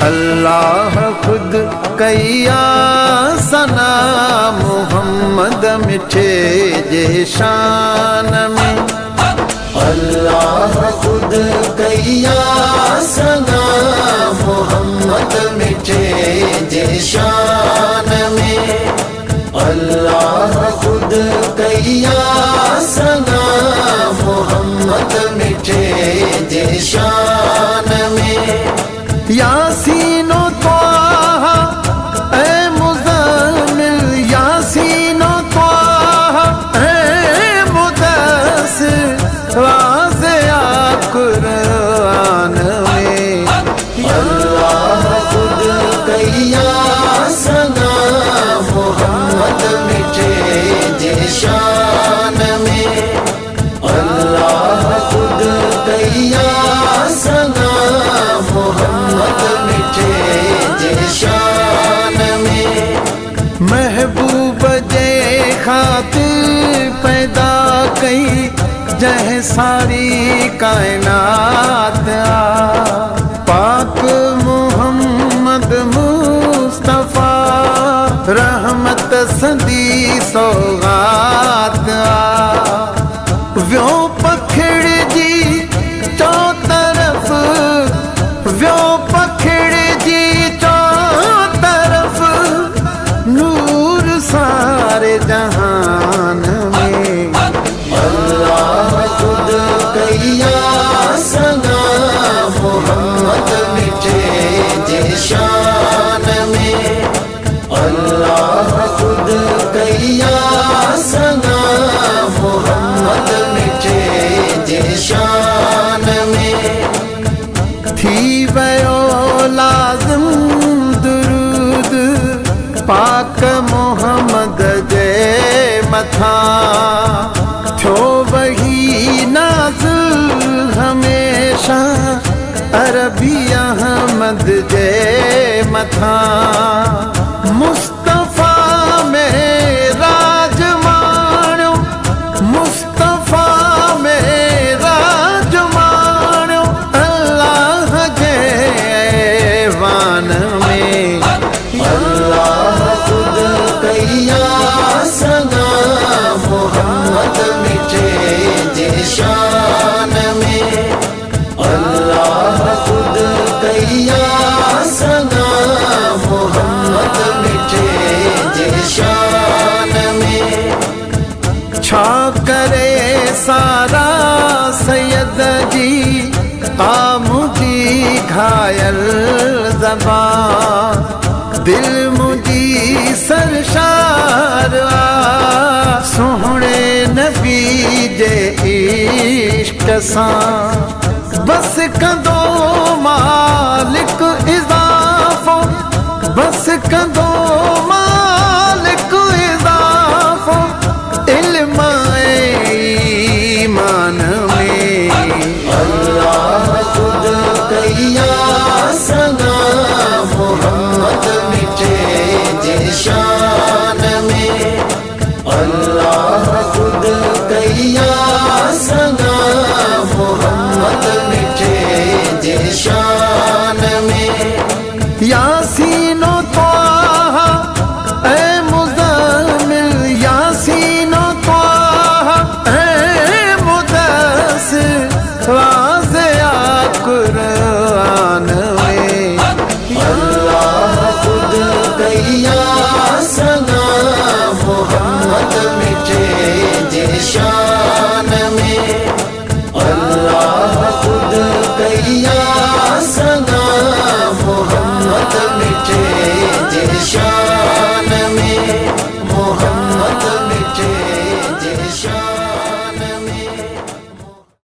अल्लाह खुद कैया सना मोहम्मद मिठे जे शान में। अल्लाह खुद कैया सना मोहम्मद मिठे जे शान में। अल्लाह खुद कैया सना मोहम्मद मिठे जे शान में। यासीनो त्वाहा ए मुज़म्मिल, यासीनो त्वाहा ए मुदस्सिर वाज़े आ कुरान में। अल्लाह खुद कैया सना मोहम्मद मिठे जे शान में। अल्लाह खुद कैया सना मोहम्मद मिठे जे शान में। महबूब जे खातिर पैदा कई जह सारी कायनात पाक मोहम्मद मुस्तफा रहमत सदी सौगात। व्यो पखड़ जी चौ तरफ, व्यो पखड़ जी चौ तरफ नूर सारे जहान में। अल्लाह खुद कैया सना मोहम्मद मिठे जे शान में। अल्लाह खुद कैया सना मोहम्मद मिठे जे शान में। थी वयो लाज़िम दुरूद पाक मोहम्मद जे मथा। थो वही नाज़िल हमेशा अरबी अहमद जे मथा। मुस्तफा में राज माण्यो, मुस्तफा में राज माण्यो अल्लाह जे ऐवान में। अल्लाह खुद कैया सना मोहम्मद मिठे जे शान में। अल्लाह खुद कैया सना मोहम्मद मिठे जे शान में। छा करे सारा सैयद जी आ मुझी घायल ज़बान। दिल मुझी सरशार आ सोहणे नबी जे इश्क सां। बस कंदो